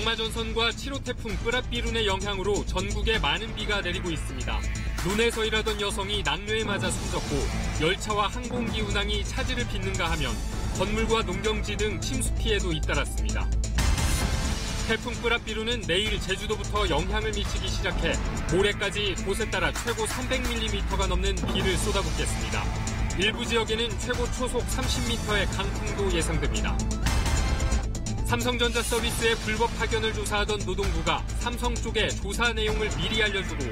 장마전선과 7호 태풍 뿌라삐룬의 영향으로 전국에 많은 비가 내리고 있습니다. 논에서 일하던 여성이 낙뢰에 맞아 숨졌고 열차와 항공기 운항이 차질을 빚는가 하면 건물과 농경지 등 침수 피해도 잇따랐습니다. 태풍 뿌라삐룬은 내일 제주도부터 영향을 미치기 시작해 모레까지 곳에 따라 최고 300mm가 넘는 비를 쏟아붓겠습니다. 일부 지역에는 최고 초속 30m의 강풍도 예상됩니다. 삼성전자 서비스의 불법 파견을 조사하던 노동부가 삼성 쪽에 조사 내용을 미리 알려주고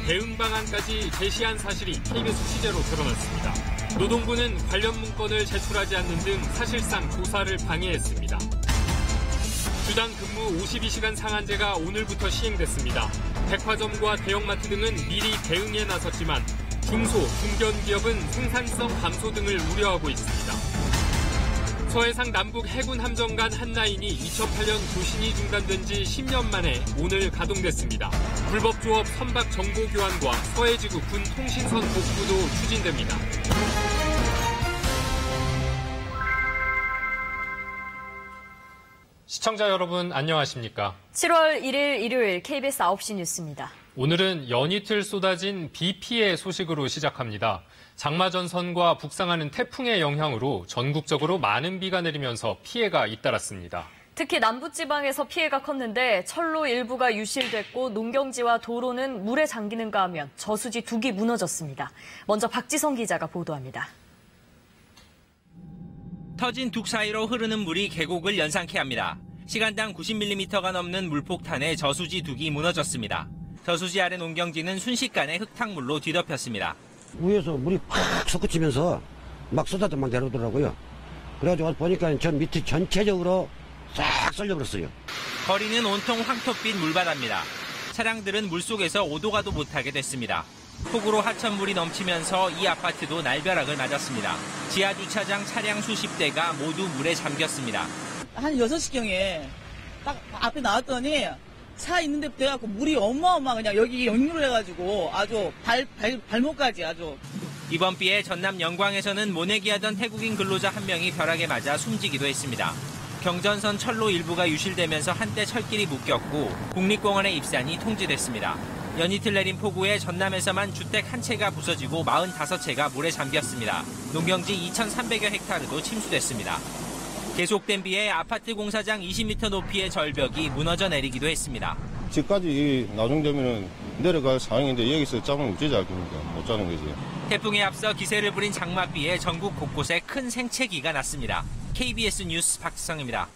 대응 방안까지 제시한 사실이 KBS 취재로 드러났습니다. 노동부는 관련 문건을 제출하지 않는 등 사실상 조사를 방해했습니다. 주당 근무 52시간 상한제가 오늘부터 시행됐습니다. 백화점과 대형마트 등은 미리 대응에 나섰지만 중소, 중견기업은 생산성 감소 등을 우려하고 있습니다. 서해상 남북 해군 함정 간 한 라인이 2008년 교신이 중단된 지 10년 만에 오늘 가동됐습니다. 불법 조업 선박 정보 교환과 서해지구 군 통신선 복구도 추진됩니다. 시청자 여러분 안녕하십니까? 7월 1일 일요일 KBS 9시 뉴스입니다. 오늘은 연이틀 쏟아진 비 피해 소식으로 시작합니다. 장마전선과 북상하는 태풍의 영향으로 전국적으로 많은 비가 내리면서 피해가 잇따랐습니다. 특히 남부지방에서 피해가 컸는데 철로 일부가 유실됐고 농경지와 도로는 물에 잠기는가 하면 저수지 2기 무너졌습니다. 먼저 박지성 기자가 보도합니다. 터진 둑 사이로 흐르는 물이 계곡을 연상케 합니다. 시간당 90mm가 넘는 물폭탄에 저수지 2기 무너졌습니다. 저수지 아래 농경지는 순식간에 흙탕물로 뒤덮였습니다. 위에서 물이 팍 솟구치면서 막 쏟아져 막 내려오더라고요. 그래가지고 보니까 저 밑에 전체적으로 싹 썰려버렸어요. 거리는 온통 황토빛 물바다입니다. 차량들은 물속에서 오도 가도 못하게 됐습니다. 폭우로 하천물이 넘치면서 이 아파트도 날벼락을 맞았습니다. 지하 주차장 차량 수십 대가 모두 물에 잠겼습니다. 한 6시경에 딱 앞에 나왔더니 차 있는 데부터 해갖고 물이 어마어마 그냥 여기 역류를 해가지고 아주 발목까지 아주. 이번 비에 전남 영광에서는 모내기하던 태국인 근로자 한 명이 벼락에 맞아 숨지기도 했습니다. 경전선 철로 일부가 유실되면서 한때 철길이 묶였고 국립공원의 입산이 통제됐습니다. 연이틀 내린 폭우에 전남에서만 주택 한 채가 부서지고 45채가 물에 잠겼습니다. 농경지 2,300여 헥타르도 침수됐습니다. 계속된 비에 아파트 공사장 20m 높이의 절벽이 무너져 내리기도 했습니다. 집까지 나중되면 내려갈 상황인데 여기서 짜면 어쩌지 않겠습니까? 못 짜는 거지. 태풍에 앞서 기세를 부린 장맛비에 전국 곳곳에 큰 생채기가 났습니다. KBS 뉴스 박지성입니다.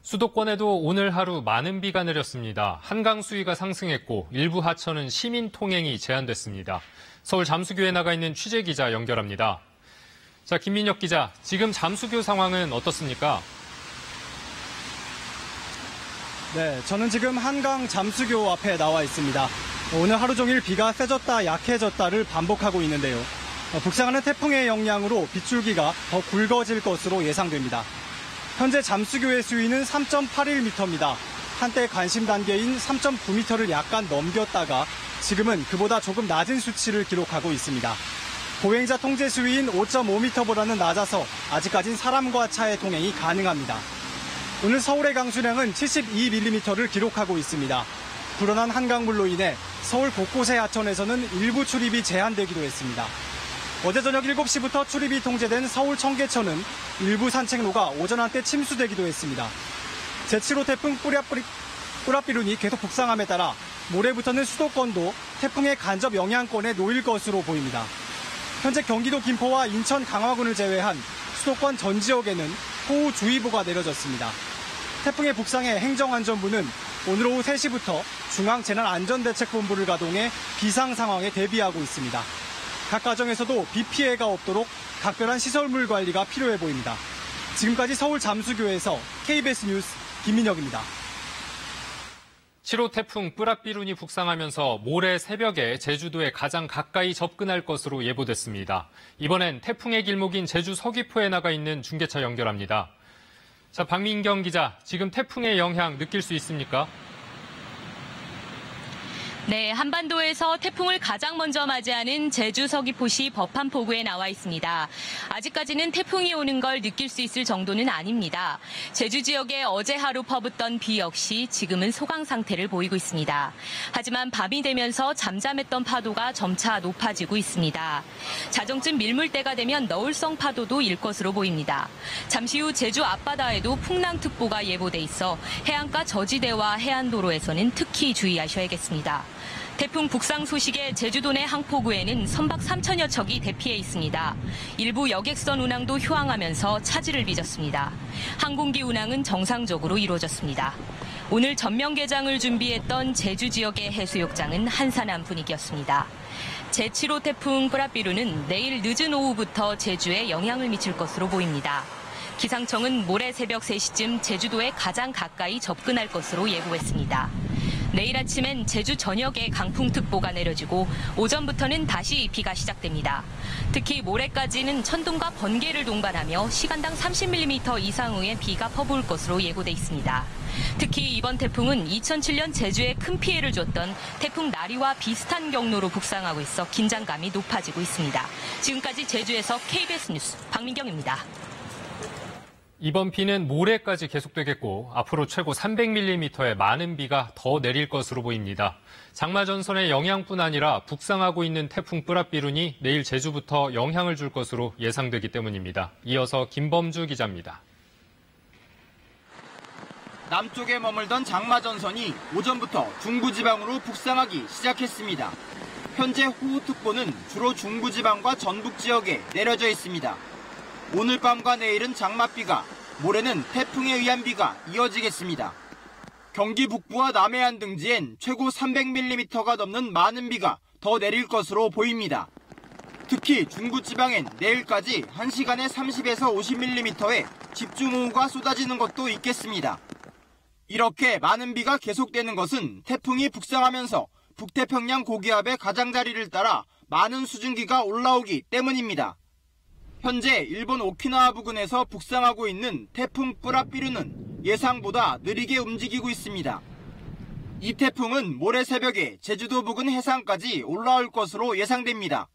수도권에도 오늘 하루 많은 비가 내렸습니다. 한강 수위가 상승했고 일부 하천은 시민 통행이 제한됐습니다. 서울 잠수교에 나가 있는 취재기자 연결합니다. 자, 김민혁 기자, 지금 잠수교 상황은 어떻습니까? 네, 저는 지금 한강 잠수교 앞에 나와 있습니다. 오늘 하루 종일 비가 세졌다 약해졌다를 반복하고 있는데요. 북상하는 태풍의 영향으로 빗줄기가 더 굵어질 것으로 예상됩니다. 현재 잠수교의 수위는 3.81m입니다. 한때 관심 단계인 3.9m를 약간 넘겼다가 지금은 그보다 조금 낮은 수치를 기록하고 있습니다. 보행자 통제 수위인 5.5m보다는 낮아서 아직까진 사람과 차의 통행이 가능합니다. 오늘 서울의 강수량은 72mm를 기록하고 있습니다. 불어난 한강물로 인해 서울 곳곳의 하천에서는 일부 출입이 제한되기도 했습니다. 어제 저녁 7시부터 출입이 통제된 서울 청계천은 일부 산책로가 오전 한때 침수되기도 했습니다. 제7호 태풍 뿌라삐룬이 계속 북상함에 따라 모레부터는 수도권도 태풍의 간접 영향권에 놓일 것으로 보입니다. 현재 경기도 김포와 인천 강화군을 제외한 수도권 전 지역에는 호우주의보가 내려졌습니다. 태풍의 북상에 행정안전부는 오늘 오후 3시부터 중앙재난안전대책본부를 가동해 비상 상황에 대비하고 있습니다. 각 가정에서도 비 피해가 없도록 각별한 시설물 관리가 필요해 보입니다. 지금까지 서울 잠수교에서 KBS 뉴스 김민혁입니다. 7호 태풍 뿌라삐룬이 북상하면서 모레 새벽에 제주도에 가장 가까이 접근할 것으로 예보됐습니다. 이번엔 태풍의 길목인 제주 서귀포에 나가 있는 중계차 연결합니다. 자, 박민경 기자, 지금 태풍의 영향 느낄 수 있습니까? 네, 한반도에서 태풍을 가장 먼저 맞이하는 제주 서귀포시 법한포구에 나와 있습니다. 아직까지는 태풍이 오는 걸 느낄 수 있을 정도는 아닙니다. 제주 지역에 어제 하루 퍼붓던 비 역시 지금은 소강 상태를 보이고 있습니다. 하지만 밤이 되면서 잠잠했던 파도가 점차 높아지고 있습니다. 자정쯤 밀물대가 되면 너울성 파도도 일 것으로 보입니다. 잠시 후 제주 앞바다에도 풍랑특보가 예보돼 있어 해안가 저지대와 해안도로에서는 특히 주의하셔야겠습니다. 태풍 북상 소식에 제주도 내 항포구에는 선박 3천여 척이 대피해 있습니다. 일부 여객선 운항도 휴항하면서 차질을 빚었습니다. 항공기 운항은 정상적으로 이루어졌습니다. 오늘 전면 개장을 준비했던 제주 지역의 해수욕장은 한산한 분위기였습니다. 제7호 태풍 뿌라삐루는 내일 늦은 오후부터 제주에 영향을 미칠 것으로 보입니다. 기상청은 모레 새벽 3시쯤 제주도에 가장 가까이 접근할 것으로 예보했습니다. 내일 아침엔 제주 전역에 강풍특보가 내려지고 오전부터는 다시 비가 시작됩니다. 특히 모레까지는 천둥과 번개를 동반하며 시간당 30mm 이상의 비가 퍼부을 것으로 예고돼 있습니다. 특히 이번 태풍은 2007년 제주에 큰 피해를 줬던 태풍 나리와 비슷한 경로로 북상하고 있어 긴장감이 높아지고 있습니다. 지금까지 제주에서 KBS 뉴스 박민경입니다. 이번 비는 모레까지 계속되겠고 앞으로 최고 300mm의 많은 비가 더 내릴 것으로 보입니다. 장마 전선의 영향뿐 아니라 북상하고 있는 태풍 뿌라삐룬이 내일 제주부터 영향을 줄 것으로 예상되기 때문입니다. 이어서 김범주 기자입니다. 남쪽에 머물던 장마 전선이 오전부터 중부지방으로 북상하기 시작했습니다. 현재 호우특보는 주로 중부지방과 전북 지역에 내려져 있습니다. 오늘 밤과 내일은 장맛비가, 모레는 태풍에 의한 비가 이어지겠습니다. 경기 북부와 남해안 등지엔 최고 300mm가 넘는 많은 비가 더 내릴 것으로 보입니다. 특히 중부지방엔 내일까지 1시간에 30에서 50mm의 집중호우가 쏟아지는 것도 있겠습니다. 이렇게 많은 비가 계속되는 것은 태풍이 북상하면서 북태평양 고기압의 가장자리를 따라 많은 수증기가 올라오기 때문입니다. 현재 일본 오키나와 부근에서 북상하고 있는 태풍 뿌라삐루는 예상보다 느리게 움직이고 있습니다. 이 태풍은 모레 새벽에 제주도 부근 해상까지 올라올 것으로 예상됩니다.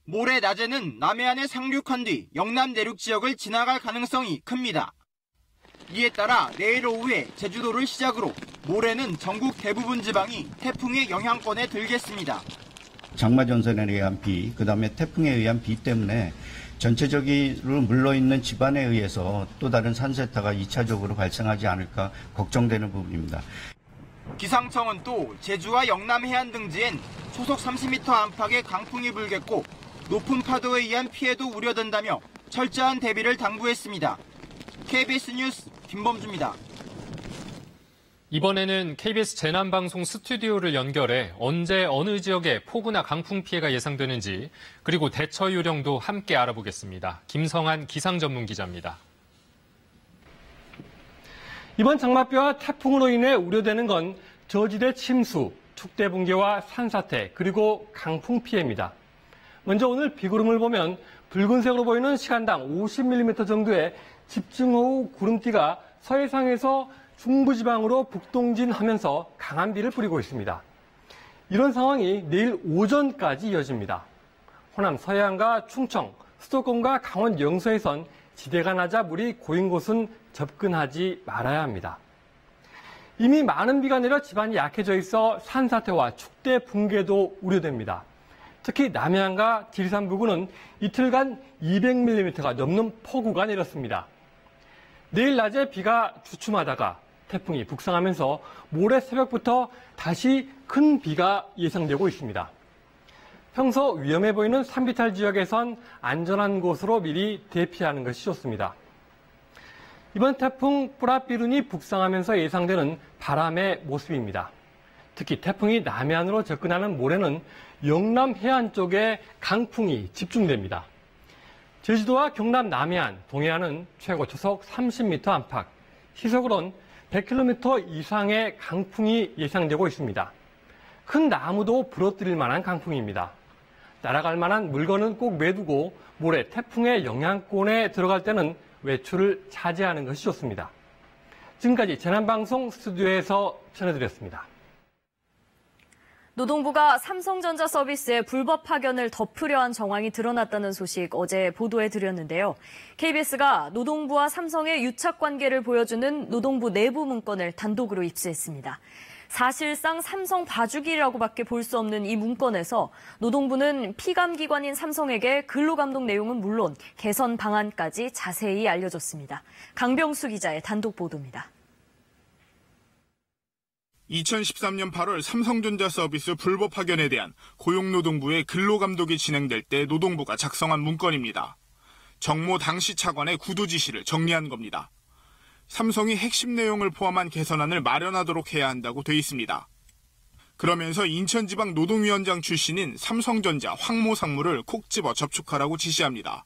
모레 낮에는 남해안에 상륙한 뒤 영남 내륙 지역을 지나갈 가능성이 큽니다. 이에 따라 내일 오후에 제주도를 시작으로 모레는 전국 대부분 지방이 태풍의 영향권에 들겠습니다. 장마 전선에 의한 비, 그다음에 태풍에 의한 비 때문에 전체적으로 물러있는 집안에 의해서 또 다른 산세타가 2차적으로 발생하지 않을까 걱정되는 부분입니다. 기상청은 또 제주와 영남 해안 등지엔 초속 30m 안팎의 강풍이 불겠고 높은 파도에 의한 피해도 우려된다며 철저한 대비를 당부했습니다. KBS 뉴스 김범주입니다. 이번에는 KBS 재난방송 스튜디오를 연결해 언제 어느 지역에 폭우나 강풍 피해가 예상되는지 그리고 대처 요령도 함께 알아보겠습니다. 김성한 기상전문기자입니다. 이번 장맛비와 태풍으로 인해 우려되는 건 저지대 침수, 축대 붕괴와 산사태, 그리고 강풍 피해입니다. 먼저 오늘 비구름을 보면 붉은색으로 보이는 시간당 50mm 정도의 집중호우 구름띠가 서해상에서 중부지방으로 북동진하면서 강한 비를 뿌리고 있습니다. 이런 상황이 내일 오전까지 이어집니다. 호남 서해안과 충청, 수도권과 강원 영서에선 지대가 낮아 물이 고인 곳은 접근하지 말아야 합니다. 이미 많은 비가 내려 지반이 약해져 있어 산사태와 축대 붕괴도 우려됩니다. 특히 남해안과 지리산 부근은 이틀간 200mm가 넘는 폭우가 내렸습니다. 내일 낮에 비가 주춤하다가 태풍이 북상하면서 모레 새벽부터 다시 큰 비가 예상되고 있습니다. 평소 위험해 보이는 산비탈 지역에선 안전한 곳으로 미리 대피하는 것이 좋습니다. 이번 태풍 뿌라삐룬이 북상하면서 예상되는 바람의 모습입니다. 특히 태풍이 남해안으로 접근하는 모레는 영남 해안 쪽에 강풍이 집중됩니다. 제주도와 경남 남해안, 동해안은 최고 초속 30m 안팎, 시속으론 100km 이상의 강풍이 예상되고 있습니다. 큰 나무도 부러뜨릴 만한 강풍입니다. 날아갈 만한 물건은 꼭 매두고 모레 태풍의 영향권에 들어갈 때는 외출을 자제하는 것이 좋습니다. 지금까지 재난방송 스튜디오에서 전해드렸습니다. 노동부가 삼성전자 서비스의 불법 파견을 덮으려 한 정황이 드러났다는 소식 어제 보도해드렸는데요. KBS가 노동부와 삼성의 유착관계를 보여주는 노동부 내부 문건을 단독으로 입수했습니다. 사실상 삼성 봐주기라고밖에 볼 수 없는 이 문건에서 노동부는 피감기관인 삼성에게 근로감독 내용은 물론 개선 방안까지 자세히 알려줬습니다. 강병수 기자의 단독 보도입니다. 2013년 8월 삼성전자 서비스 불법 파견에 대한 고용노동부의 근로감독이 진행될 때 노동부가 작성한 문건입니다. 정모 당시 차관의 구도 지시를 정리한 겁니다. 삼성이 핵심 내용을 포함한 개선안을 마련하도록 해야 한다고 돼 있습니다. 그러면서 인천지방노동위원장 출신인 삼성전자 황모 상무를 콕 집어 접촉하라고 지시합니다.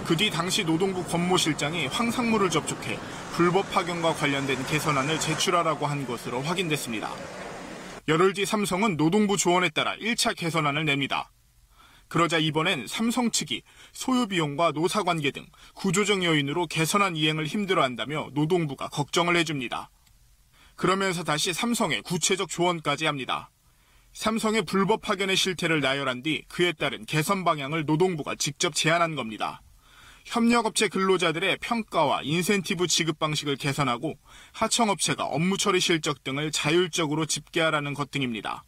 그 뒤 당시 노동부 권모실장이 황 상무를 접촉해 불법 파견과 관련된 개선안을 제출하라고 한 것으로 확인됐습니다. 열흘 뒤 삼성은 노동부 조언에 따라 1차 개선안을 냅니다. 그러자 이번엔 삼성 측이 소요 비용과 노사관계 등 구조적 요인으로 개선안 이행을 힘들어한다며 노동부가 걱정을 해줍니다. 그러면서 다시 삼성에 구체적 조언까지 합니다. 삼성의 불법 파견의 실태를 나열한 뒤 그에 따른 개선 방향을 노동부가 직접 제안한 겁니다. 협력업체 근로자들의 평가와 인센티브 지급 방식을 개선하고 하청업체가 업무 처리 실적 등을 자율적으로 집계하라는 것 등입니다.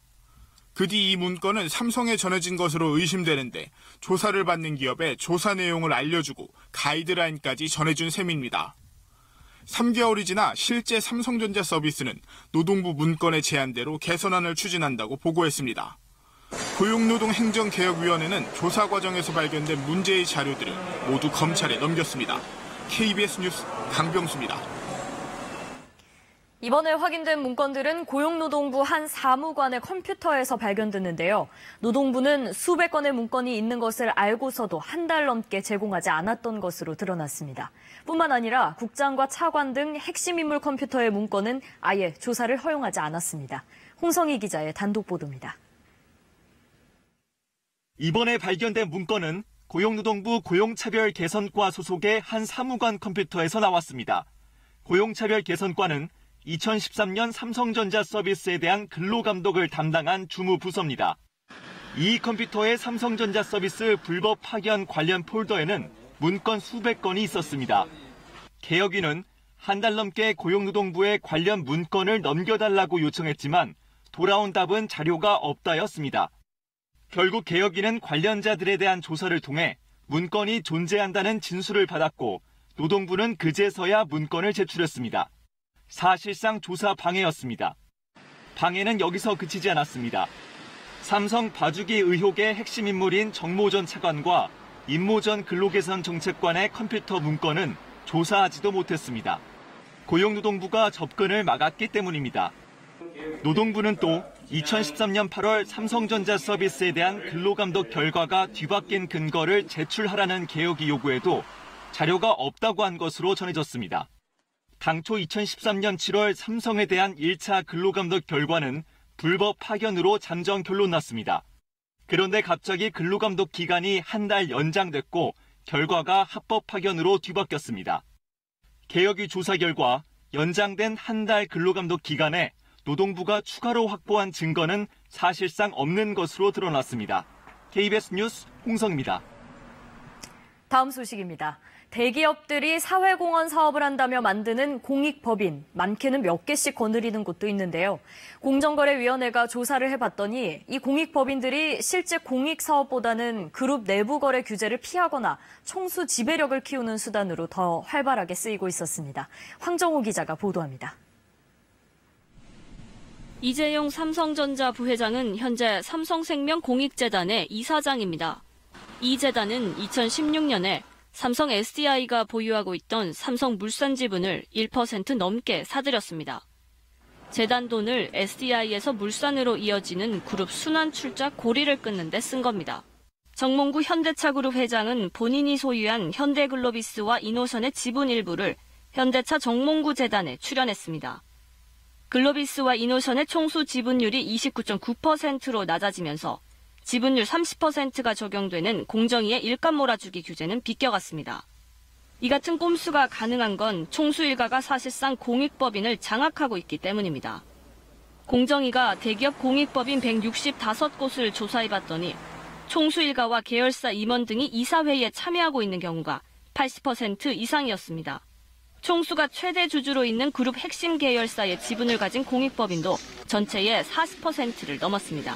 그 뒤 이 문건은 삼성에 전해진 것으로 의심되는데 조사를 받는 기업에 조사 내용을 알려주고 가이드라인까지 전해준 셈입니다. 3개월이 지나 실제 삼성전자 서비스는 노동부 문건의 제안대로 개선안을 추진한다고 보고했습니다. 고용노동행정개혁위원회는 조사 과정에서 발견된 문제의 자료들을 모두 검찰에 넘겼습니다. KBS 뉴스 강병수입니다. 이번에 확인된 문건들은 고용노동부 한 사무관의 컴퓨터에서 발견됐는데요. 노동부는 수백 건의 문건이 있는 것을 알고서도 한 달 넘게 제공하지 않았던 것으로 드러났습니다. 뿐만 아니라 국장과 차관 등 핵심 인물 컴퓨터의 문건은 아예 조사를 허용하지 않았습니다. 홍성희 기자의 단독 보도입니다. 이번에 발견된 문건은 고용노동부 고용차별개선과 소속의 한 사무관 컴퓨터에서 나왔습니다. 고용차별개선과는 2013년 삼성전자 서비스에 대한 근로감독을 담당한 주무부서입니다. 이 컴퓨터의 삼성전자 서비스 불법 파견 관련 폴더에는 문건 수백 건이 있었습니다. 개혁위는 한 달 넘게 고용노동부에 관련 문건을 넘겨달라고 요청했지만 돌아온 답은 자료가 없다였습니다. 결국 개혁위는 관련자들에 대한 조사를 통해 문건이 존재한다는 진술을 받았고 노동부는 그제서야 문건을 제출했습니다. 사실상 조사 방해였습니다. 방해는 여기서 그치지 않았습니다. 삼성 봐주기 의혹의 핵심 인물인 정모 전 차관과 임모 전 근로개선 정책관의 컴퓨터 문건은 조사하지도 못했습니다. 고용노동부가 접근을 막았기 때문입니다. 노동부는 또 2013년 8월 삼성전자 서비스에 대한 근로감독 결과가 뒤바뀐 근거를 제출하라는 개혁이 요구에도 자료가 없다고 한 것으로 전해졌습니다. 당초 2013년 7월 삼성에 대한 1차 근로감독 결과는 불법 파견으로 잠정 결론 났습니다. 그런데 갑자기 근로감독 기간이 한 달 연장됐고 결과가 합법 파견으로 뒤바뀌었습니다. 개혁위 조사 결과 연장된 한 달 근로감독 기간에 노동부가 추가로 확보한 증거는 사실상 없는 것으로 드러났습니다. KBS 뉴스 홍성입니다. 다음 소식입니다. 대기업들이 사회공헌 사업을 한다며 만드는 공익법인, 많게는 몇 개씩 거느리는 곳도 있는데요. 공정거래위원회가 조사를 해봤더니 이 공익법인들이 실제 공익사업보다는 그룹 내부 거래 규제를 피하거나 총수 지배력을 키우는 수단으로 더 활발하게 쓰이고 있었습니다. 황정호 기자가 보도합니다. 이재용 삼성전자 부회장은 현재 삼성생명 공익재단의 이사장입니다. 이 재단은 2016년에 삼성 SDI가 보유하고 있던 삼성물산 지분을 1% 넘게 사들였습니다. 재단 돈을 SDI에서 물산으로 이어지는 그룹 순환 출자 고리를 끊는 데 쓴 겁니다. 정몽구 현대차그룹 회장은 본인이 소유한 현대글로비스와 이노션의 지분 일부를 현대차 정몽구 재단에 출연했습니다. 글로비스와 이노션의 총수 지분율이 29.9%로 낮아지면서 지분율 30%가 적용되는 공정위의 일감 몰아주기 규제는 비껴갔습니다. 이 같은 꼼수가 가능한 건 총수 일가가 사실상 공익법인을 장악하고 있기 때문입니다. 공정위가 대기업 공익법인 165곳을 조사해봤더니 총수일가와 계열사 임원 등이 이사회에 참여하고 있는 경우가 80% 이상이었습니다. 총수가 최대 주주로 있는 그룹 핵심 계열사의 지분을 가진 공익법인도 전체의 40%를 넘었습니다.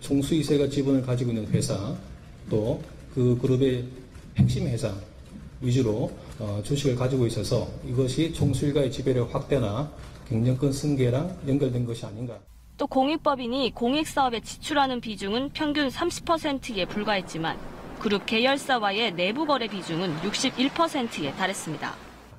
총수 2세가 지분을 가지고 있는 회사, 또 그 그룹의 핵심 회사 위주로 주식을 가지고 있어서 이것이 총수일가의 지배력 확대나 경영권 승계랑 연결된 것이 아닌가. 또 공익법인이 공익사업에 지출하는 비중은 평균 30%에 불과했지만 그룹 계열사와의 내부 거래 비중은 61%에 달했습니다.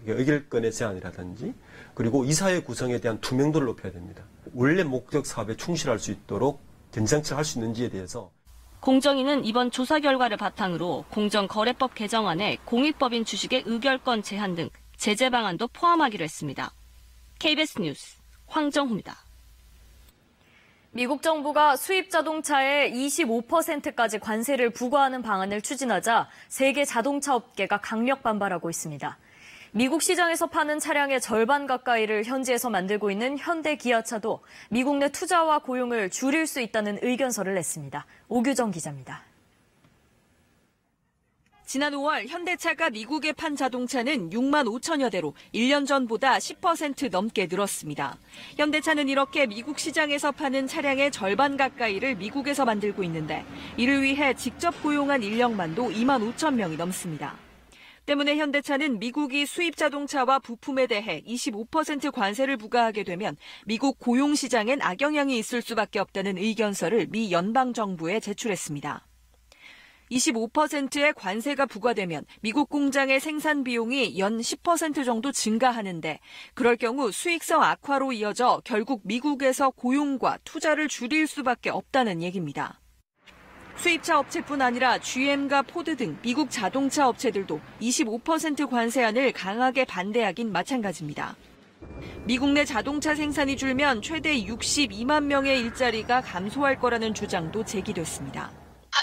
의결권의 제한이라든지 그리고 이사회 구성에 대한 투명도를 높여야 됩니다. 원래 목적 사업에 충실할 수 있도록 견장치를 할 수 있는지에 대해서 공정위는 이번 조사 결과를 바탕으로 공정거래법 개정안에 공익법인 주식의 의결권 제한 등 제재 방안도 포함하기로 했습니다. KBS 뉴스 황정호입니다. 미국 정부가 수입 자동차에 25%까지 관세를 부과하는 방안을 추진하자 세계 자동차 업계가 강력 반발하고 있습니다. 미국 시장에서 파는 차량의 절반 가까이를 현지에서 만들고 있는 현대 기아차도 미국 내 투자와 고용을 줄일 수 있다는 의견서를 냈습니다. 오규정 기자입니다. 지난 5월 현대차가 미국에 판 자동차는 6만 5천여 대로 1년 전보다 10% 넘게 늘었습니다. 현대차는 이렇게 미국 시장에서 파는 차량의 절반 가까이를 미국에서 만들고 있는데 이를 위해 직접 고용한 인력만도 2만 5천 명이 넘습니다. 때문에 현대차는 미국이 수입 자동차와 부품에 대해 25% 관세를 부과하게 되면 미국 고용 시장엔 악영향이 있을 수밖에 없다는 의견서를 미 연방정부에 제출했습니다. 25%의 관세가 부과되면 미국 공장의 생산 비용이 연 10% 정도 증가하는데 그럴 경우 수익성 악화로 이어져 결국 미국에서 고용과 투자를 줄일 수밖에 없다는 얘기입니다. 수입차 업체뿐 아니라 GM과 포드 등 미국 자동차 업체들도 25% 관세안을 강하게 반대하긴 마찬가지입니다. 미국 내 자동차 생산이 줄면 최대 62만 명의 일자리가 감소할 거라는 주장도 제기됐습니다.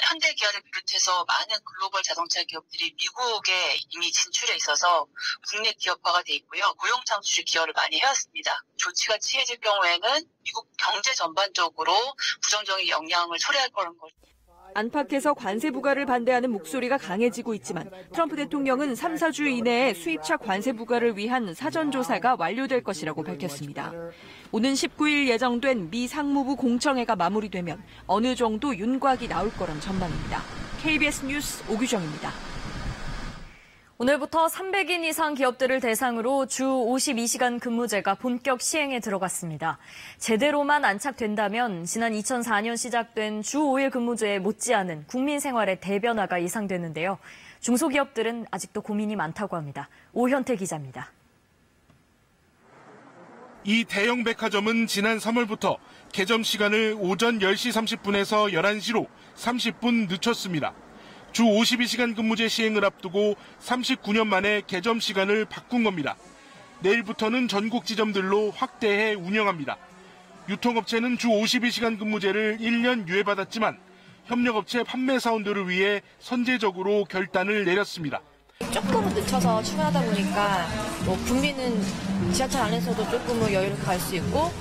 현대기아를 비롯해서 많은 글로벌 자동차 기업들이 미국에 이미 진출해 있어서 국내 기업화가 돼 있고요. 고용 창출에 기여를 많이 해왔습니다. 조치가 취해질 경우에는 미국 경제 전반적으로 부정적인 영향을 초래할 거라는 걸. 안팎에서 관세 부과를 반대하는 목소리가 강해지고 있지만 트럼프 대통령은 3, 4주 이내에 수입차 관세 부과를 위한 사전조사가 완료될 것이라고 밝혔습니다. 오는 19일 예정된 미 상무부 공청회가 마무리되면 어느 정도 윤곽이 나올 거란 전망입니다. KBS 뉴스 오규정입니다. 오늘부터 300인 이상 기업들을 대상으로 주 52시간 근무제가 본격 시행에 들어갔습니다. 제대로만 안착된다면 지난 2004년 시작된 주 5일 근무제에 못지않은 국민 생활의 대변화가 예상되는데요. 중소기업들은 아직도 고민이 많다고 합니다. 오현태 기자입니다. 이 대형 백화점은 지난 3월부터 개점 시간을 오전 10시 30분에서 11시로 30분 늦췄습니다. 주 52시간 근무제 시행을 앞두고 39년 만에 개점 시간을 바꾼 겁니다. 내일부터는 전국 지점들로 확대해 운영합니다. 유통업체는 주 52시간 근무제를 1년 유예받았지만 협력업체 판매 사원들을 위해 선제적으로 결단을 내렸습니다. 조금 늦춰서 출근하다 보니까 국민은 지하철 안에서도 조금은 여유롭게 갈 수 있고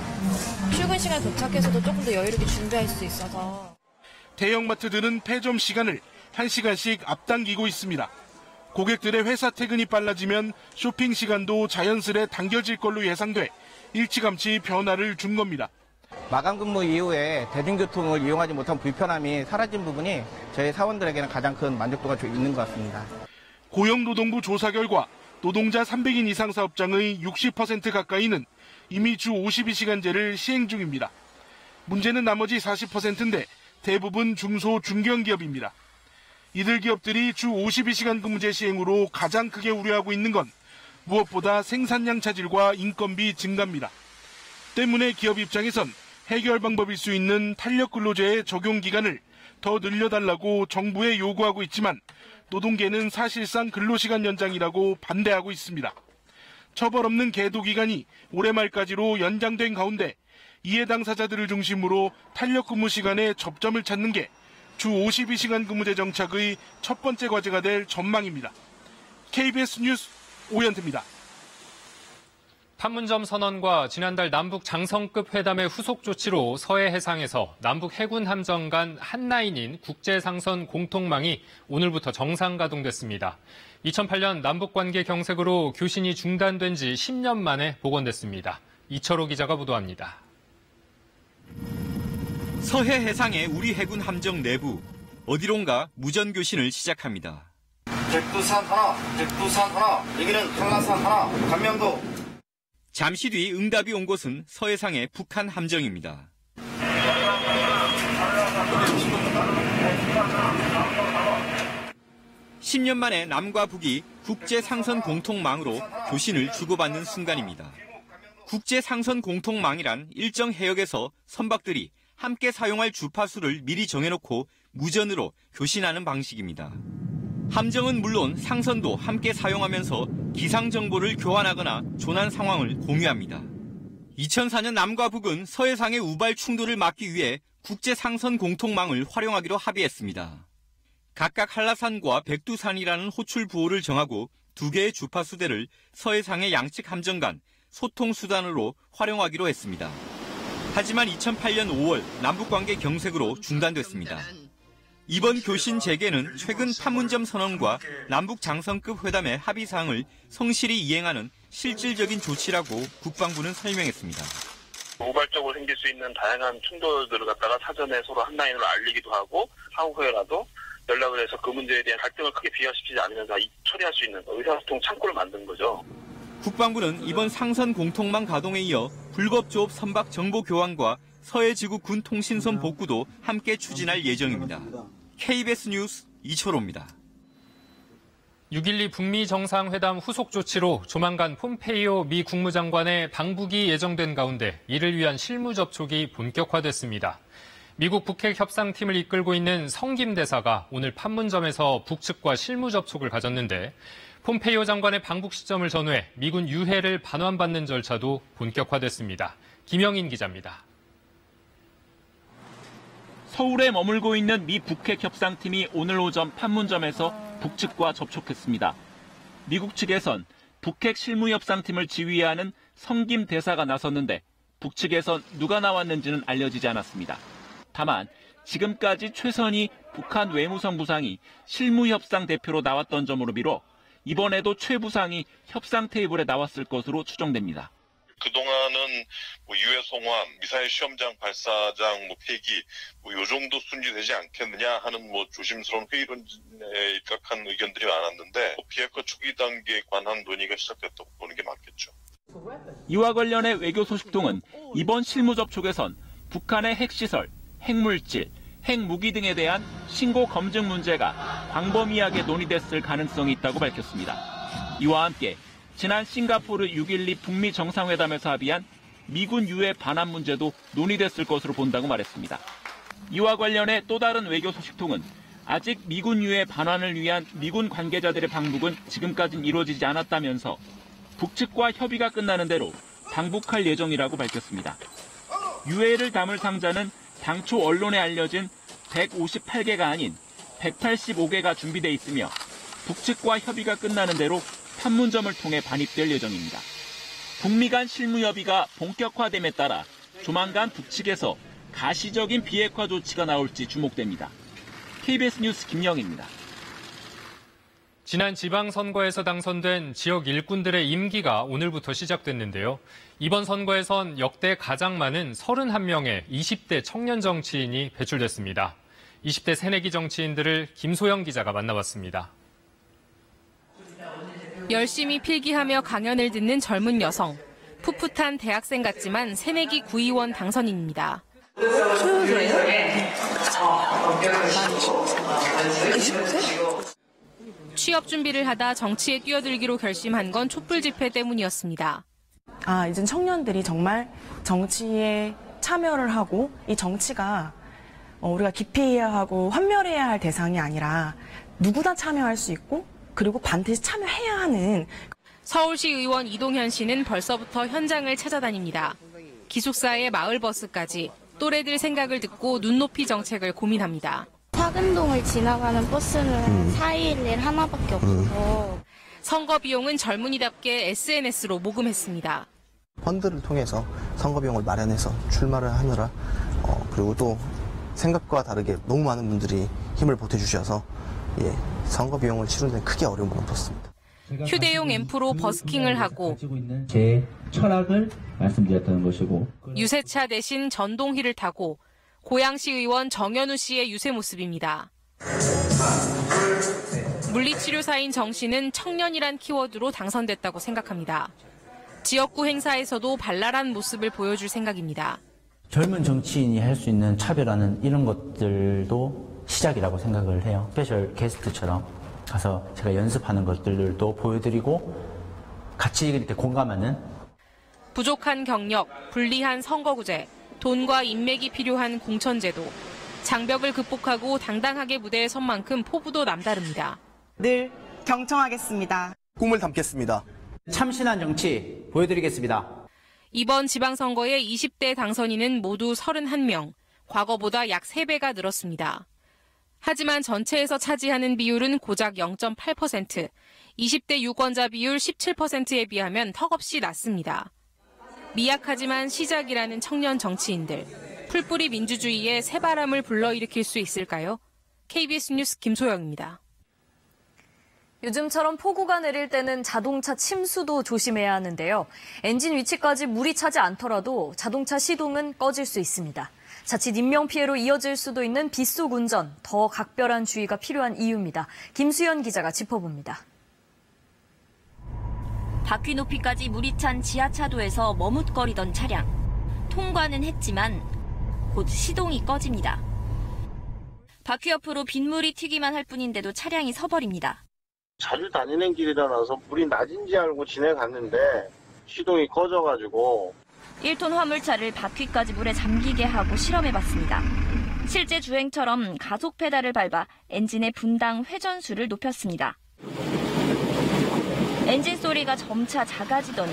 출근 시간 도착해서도 조금 더 여유롭게 준비할 수 있어서. 대형마트들은 폐점 시간을 1시간씩 앞당기고 있습니다. 고객들의 회사 퇴근이 빨라지면 쇼핑 시간도 자연스레 당겨질 걸로 예상돼 일찌감치 변화를 준 겁니다. 마감 근무 이후에 대중교통을 이용하지 못한 불편함이 사라진 부분이 저희 사원들에게는 가장 큰 만족도가 있는 것 같습니다. 고용노동부 조사 결과 노동자 300인 이상 사업장의 60% 가까이는 이미 주 52시간제를 시행 중입니다. 문제는 나머지 40%인데 대부분 중소 중견기업입니다. 이들 기업들이 주 52시간 근무제 시행으로 가장 크게 우려하고 있는 건 무엇보다 생산량 차질과 인건비 증가입니다. 때문에 기업 입장에선 해결 방법일 수 있는 탄력 근로제의 적용 기간을 더 늘려달라고 정부에 요구하고 있지만 노동계는 사실상 근로시간 연장이라고 반대하고 있습니다. 처벌 없는 계도 기간이 올해 말까지로 연장된 가운데 이해 당사자들을 중심으로 탄력 근무 시간에 접점을 찾는 게 주 52시간 근무제 정착의 첫 번째 과제가 될 전망입니다. KBS 뉴스 오현태입니다. 판문점 선언과 지난달 남북 장성급 회담의 후속 조치로 서해 해상에서 남북 해군 함정 간 한라인인 국제상선 공통망이 오늘부터 정상 가동됐습니다. 2008년 남북관계 경색으로 교신이 중단된 지 10년 만에 복원됐습니다. 이철호 기자가 보도합니다. 서해 해상의 우리 해군 함정 내부, 어디론가 무전 교신을 시작합니다. 백두산 하나, 여기는 한라산 하나, 감명도. 잠시 뒤 응답이 온 곳은 서해상의 북한 함정입니다. 10년 만에 남과 북이 국제상선 공통망으로 교신을 주고받는 순간입니다. 국제상선 공통망이란 일정 해역에서 선박들이 함께 사용할 주파수를 미리 정해놓고 무전으로 교신하는 방식입니다. 함정은 물론 상선도 함께 사용하면서 기상 정보를 교환하거나 조난 상황을 공유합니다. 2004년 남과 북은 서해상의 우발 충돌을 막기 위해 국제상선 공통망을 활용하기로 합의했습니다. 각각 한라산과 백두산이라는 호출 부호를 정하고 두 개의 주파수대를 서해상의 양측 함정 간 소통 수단으로 활용하기로 했습니다. 하지만 2008년 5월 남북관계 경색으로 중단됐습니다. 이번 교신 재개는 최근 판문점 선언과 남북 장성급 회담의 합의사항을 성실히 이행하는 실질적인 조치라고 국방부는 설명했습니다. 우발적으로 생길 수 있는 다양한 충돌들을 갖다가 사전에 서로 한라인으로 알리기도 하고 향후 후에라도 연락을 해서 그 문제에 대한 갈등을 크게 비화시키지 않으면서 처리할 수 있는 의사소통 창구를 만든 거죠. 국방부는 이번 상선 공통망 가동에 이어 불법 조업 선박 정보 교환과 서해지구 군 통신선 복구도 함께 추진할 예정입니다. KBS 뉴스 이철호입니다. 6.12 북미 정상회담 후속 조치로 조만간 폼페이오 미 국무장관의 방북이 예정된 가운데 이를 위한 실무 접촉이 본격화됐습니다. 미국 북핵 협상팀을 이끌고 있는 성김 대사가 오늘 판문점에서 북측과 실무 접촉을 가졌는데 폼페이오 장관의 방북 시점을 전후해 미군 유해를 반환받는 절차도 본격화됐습니다. 김영인 기자입니다. 서울에 머물고 있는 미 북핵 협상팀이 오늘 오전 판문점에서 북측과 접촉했습니다. 미국 측에선 북핵 실무협상팀을 지휘하는 성김 대사가 나섰는데 북측에선 누가 나왔는지는 알려지지 않았습니다. 다만 지금까지 최선희 북한 외무성 부상이 실무협상 대표로 나왔던 점으로 미뤄 이번에도 최 부상이 협상 테이블에 나왔을 것으로 추정됩니다. 그동안은 유해 송환, 미사일 시험장 발사장 폐기 요 정도 순위되지 않겠느냐 하는 조심스러운 회의론에 입각한 의견들이 많았는데 비핵화 초기 단계에 관한 논의가 시작됐다고 보는 게 맞겠죠. 이와 관련해 외교 소식통은 이번 실무 접촉에선 북한의 핵시설, 핵물질, 핵무기 등에 대한 신고 검증 문제가 광범위하게 논의됐을 가능성이 있다고 밝혔습니다. 이와 함께 지난 싱가포르 6.12 북미 정상회담에서 합의한 미군 유해 반환 문제도 논의됐을 것으로 본다고 말했습니다. 이와 관련해 또 다른 외교 소식통은 아직 미군 유해 반환을 위한 미군 관계자들의 방북은 지금까지는 이루어지지 않았다면서 북측과 협의가 끝나는 대로 방북할 예정이라고 밝혔습니다. 유해를 담을 상자는 당초 언론에 알려진 158개가 아닌 185개가 준비돼 있으며 북측과 협의가 끝나는 대로 판문점을 통해 반입될 예정입니다. 북미 간 실무 협의가 본격화됨에 따라 조만간 북측에서 가시적인 비핵화 조치가 나올지 주목됩니다. KBS 뉴스 김영입니다. 지난 지방선거에서 당선된 지역 일꾼들의 임기가 오늘부터 시작됐는데요. 이번 선거에선 역대 가장 많은 31명의 20대 청년 정치인이 배출됐습니다. 20대 새내기 정치인들을 김소영 기자가 만나봤습니다. 열심히 필기하며 강연을 듣는 젊은 여성. 풋풋한 대학생 같지만 새내기 구의원 당선인입니다. 취업 준비를 하다 정치에 뛰어들기로 결심한 건 촛불 집회 때문이었습니다. 이젠 청년들이 정말 정치에 참여를 하고 이 정치가 우리가 기피해야 하고 환멸해야 할 대상이 아니라 누구나 참여할 수 있고 그리고 반드시 참여해야 하는. 서울시 의원 이동현 씨는 벌써부터 현장을 찾아다닙니다. 기숙사에 마을버스까지 또래들 생각을 듣고 눈높이 정책을 고민합니다. 사근동을 지나가는 버스는 421 하나밖에 없고. 선거 비용은 젊은이답게 SNS로 모금했습니다. 펀드를 통해서 선거비용을 마련해서 출마를 하느라 그리고 또 생각과 다르게 너무 많은 분들이 힘을 보태주셔서 선거비용을 치르는 데 크게 어려움을 없었습니다. 휴대용 앰프로 버스킹을 하고 제 철학을 말씀드렸다는 것이고 유세차 대신 전동휠을 타고 고양시 의원 정현우 씨의 유세 모습입니다. 물리치료사인 정 씨는 청년이란 키워드로 당선됐다고 생각합니다. 지역구 행사에서도 발랄한 모습을 보여줄 생각입니다. 젊은 정치인이 할 수 있는 차별화는 이런 것들도 시작이라고 생각을 해요. 스페셜 게스트처럼 가서 제가 연습하는 것들도 보여드리고 같이 이렇게 공감하는 부족한 경력, 불리한 선거구제, 돈과 인맥이 필요한 공천제도, 장벽을 극복하고 당당하게 무대에 선 만큼 포부도 남다릅니다. 늘 경청하겠습니다. 꿈을 담겠습니다. 참신한 정치 보여드리겠습니다. 이번 지방선거의 20대 당선인은 모두 31명, 과거보다 약 3배가 늘었습니다. 하지만 전체에서 차지하는 비율은 고작 0.8%, 20대 유권자 비율 17%에 비하면 턱없이 낮습니다. 미약하지만 시작이라는 청년 정치인들, 풀뿌리 민주주의에 새바람을 불러일으킬 수 있을까요? KBS 뉴스 김소영입니다. 요즘처럼 폭우가 내릴 때는 자동차 침수도 조심해야 하는데요. 엔진 위치까지 물이 차지 않더라도 자동차 시동은 꺼질 수 있습니다. 자칫 인명피해로 이어질 수도 있는 빗속 운전, 더 각별한 주의가 필요한 이유입니다. 김수연 기자가 짚어봅니다. 바퀴 높이까지 물이 찬 지하차도에서 머뭇거리던 차량. 통과는 했지만 곧 시동이 꺼집니다. 바퀴 옆으로 빗물이 튀기만 할 뿐인데도 차량이 서버립니다. 자주 다니는 길이라서 물이 낮은지 알고 지나갔는데 시동이 꺼져가지고 1톤 화물차를 바퀴까지 물에 잠기게 하고 실험해봤습니다. 실제 주행처럼 가속 페달을 밟아 엔진의 분당 회전수를 높였습니다. 엔진 소리가 점차 작아지더니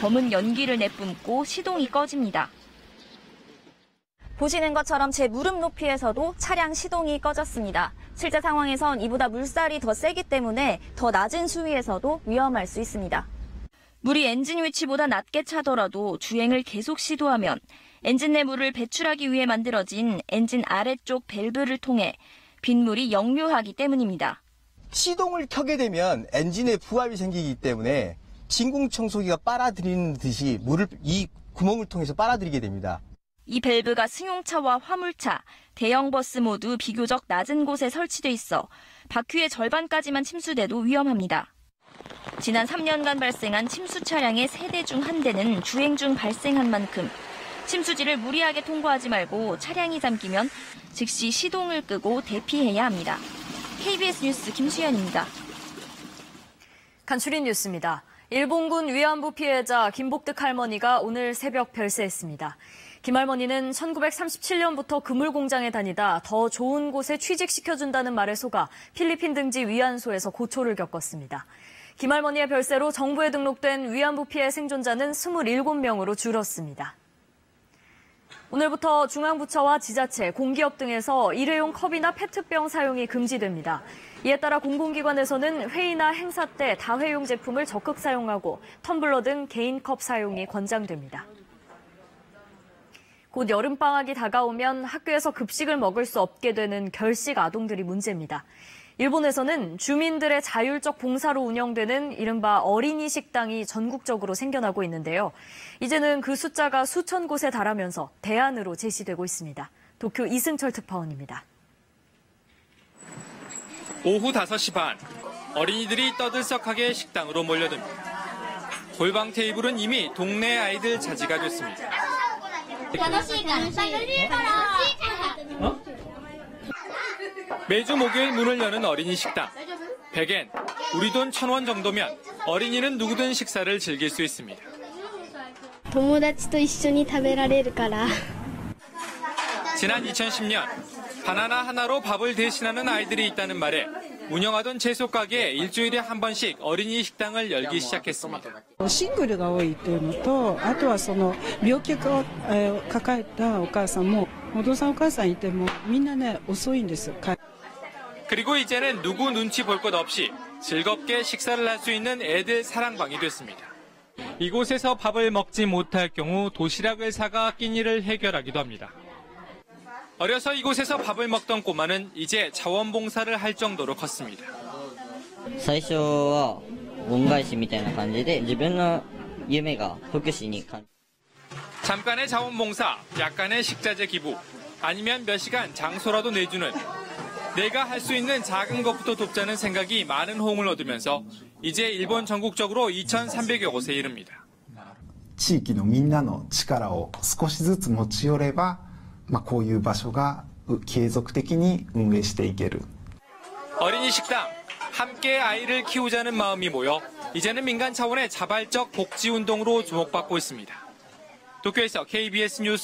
검은 연기를 내뿜고 시동이 꺼집니다. 보시는 것처럼 제 무릎 높이에서도 차량 시동이 꺼졌습니다. 실제 상황에선 이보다 물살이 더 세기 때문에 더 낮은 수위에서도 위험할 수 있습니다. 물이 엔진 위치보다 낮게 차더라도 주행을 계속 시도하면 엔진 내 물을 배출하기 위해 만들어진 엔진 아래쪽 밸브를 통해 빗물이 역류하기 때문입니다. 시동을 켜게 되면 엔진에 부하가 생기기 때문에 진공청소기가 빨아들이는 듯이 물을 이 구멍을 통해서 빨아들이게 됩니다. 이 밸브가 승용차와 화물차, 대형 버스 모두 비교적 낮은 곳에 설치돼 있어 바퀴의 절반까지만 침수돼도 위험합니다. 지난 3년간 발생한 침수 차량의 3대 중 1대는 주행 중 발생한 만큼 침수지를 무리하게 통과하지 말고 차량이 잠기면 즉시 시동을 끄고 대피해야 합니다. KBS 뉴스 김수연입니다. 간추린 뉴스입니다. 일본군 위안부 피해자 김복득 할머니가 오늘 새벽 별세했습니다. 김 할머니는 1937년부터 그물 공장에 다니다 더 좋은 곳에 취직시켜준다는 말에 속아 필리핀 등지 위안소에서 고초를 겪었습니다. 김 할머니의 별세로 정부에 등록된 위안부 피해 생존자는 27명으로 줄었습니다. 오늘부터 중앙부처와 지자체, 공기업 등에서 일회용 컵이나 페트병 사용이 금지됩니다. 이에 따라 공공기관에서는 회의나 행사 때 다회용 제품을 적극 사용하고 텀블러 등 개인 컵 사용이 권장됩니다. 곧 여름방학이 다가오면 학교에서 급식을 먹을 수 없게 되는 결식 아동들이 문제입니다. 일본에서는 주민들의 자율적 봉사로 운영되는 이른바 어린이 식당이 전국적으로 생겨나고 있는데요. 이제는 그 숫자가 수천 곳에 달하면서 대안으로 제시되고 있습니다. 도쿄 이승철 특파원입니다. 오후 5시 반, 어린이들이 떠들썩하게 식당으로 몰려듭니다. 골방 테이블은 이미 동네 아이들 차지가 됐습니다. 매주 목요일 문을 여는 어린이 식당. 100엔, 우리 돈 1,000원 정도면 어린이는 누구든 식사를 즐길 수 있습니다. 友達と一緒に食べられるから. 지난 2010년 바나나 하나로 밥을 대신하는 아이들이 있다는 말에 운영하던 채소 가게에 일주일에 한 번씩 어린이 식당을 열기 시작했습니다. シングルが多いっていうのと、あとはその病気を抱えたお母さんも、お父さんお母さんいてもみんなね遅いんです。 그리고 이제는 누구 눈치 볼 것 없이 즐겁게 식사를 할 수 있는 애들 사랑방이 됐습니다. 이곳에서 밥을 먹지 못할 경우 도시락을 사가 끼니를 해결하기도 합니다. 어려서 이곳에서 밥을 먹던 꼬마는 이제 자원봉사를 할 정도로 컸습니다. 最初は恩返しみたいな感じで自分の夢が福祉に感じ 잠깐의 자원봉사, 약간의 식자재 기부, 아니면 몇 시간 장소라도 내주는 내가 할 수 있는 작은 것부터 돕자는 생각이 많은 호응을 얻으면서 이제 일본 전국적으로 2,300여 곳에 이릅니다. 地域のみんなの力を少しずつ持ち寄れば、こういう場所が継続的に運営していける. 어린이 식당, 함께 아이를 키우자는 마음이 모여 이제는 민간 차원의 자발적 복지 운동으로 주목받고 있습니다. 도쿄에서 KBS 뉴스